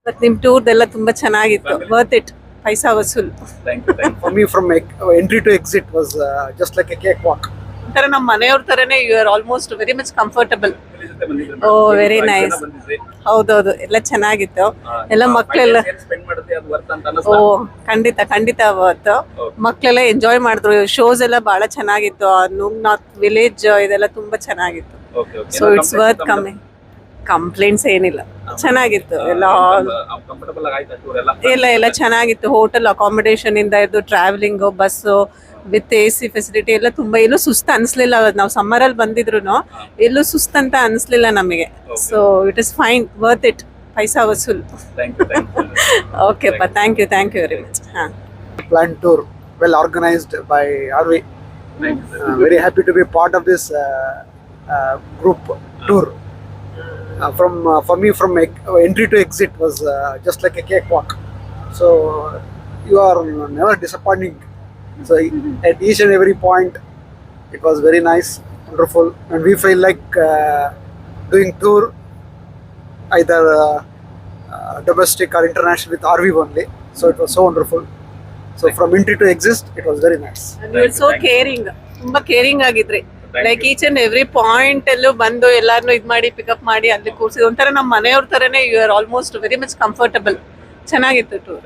But ನಿಮ್ ಟೂರ್ದೆಲ್ಲ ತುಂಬಾ ಚೆನ್ನಾಗಿತ್ತು, ವರ್ತ್ ಇಟ್, ಪೈಸಾ ವಸೂಲ್. For me, from entry to exit was just like a cakewalk. ಒಂಥರ ನಮ್ಮ ಮನೆಯವ್ರ ತರನೇ, you are almost very much comfortable. Oh very nice. ಹೌದೌದು, ಎಲ್ಲ ಚೆನ್ನಾಗಿತ್ತು. ಎಲ್ಲ ಮಕ್ಕಳೆಲ್ಲ ಓ ಖಂಡಿತ ಖಂಡಿತ ಅವತ್ತು ಮಕ್ಕಳೆಲ್ಲ ಎಂಜಾಯ್ ಮಾಡಿದ್ರು. ಶೋಸ್ ಎಲ್ಲ ಬಹಳ ಚೆನ್ನಾಗಿತ್ತು. ನುಂಗ್ನಾಥ್ ವಿಲೇಜ್ ಇದೆಲ್ಲ ತುಂಬಾ ಚೆನ್ನಾಗಿತ್ತು. So it's worth coming. Complaints ಏನಿಲ್ಲ, ಚೆನ್ನಾಗಿತ್ತು ಎಲ್ಲ. ಎಲ್ಲ ಚೆನ್ನಾಗಿತ್ತು. ಹೋಟೆಲ್ ಅಕಾಮಿಡೇಷನ್ ಇಂದ ಇದ್ದು travelling, bus with AC facility ಎಲ್ಲ ತುಂಬಾ, ಎಲ್ಲೂ ಸುಸ್ತು ಅನ್ಸ್ಲಿಲ್ಲ. ನಾವು ಸಮ್ಮರ್ ಅಲ್ಲಿ ಬಂದಿದ್ರು ಎಲ್ಲೂ ಸುಸ್ತಂತ ಅನ್ಸ್ಲಿಲ್ಲ ನಮಗೆ. So it is fine, worth it, ಪೈಸಾ ವಸೂಲ್. ಓಕೆ ಪಾ, thank you very much. Planned tour, well organized by RV. Very happy to be part of this group tour. For me, from entry to exit was just like a cakewalk. So you are never disappointing. So at each and every point, it was very nice, wonderful, and we feel like doing tour either domestic or international with RV only. So it was so wonderful. So from entry to exit, it was very nice. And you were so caring, ತುಂಬಾ caring ಆಗಿದ್ರಿ. Like each and every point ಎಲ್ಲೂ ಬಂದು ಎಲ್ಲಾರನ್ನೂ ಇದ್ ಮಾಡಿ pickup ಮಾಡಿ ಅಲ್ಲಿ ಕೂರಿಸಿ ಒಂಥರ ನಮ್ಮ ಮನೆಯವ್ರ ತರನೇ, you are almost very much comfortable. ಚೆನ್ನಾಗಿತ್ತು ಟೂರ್.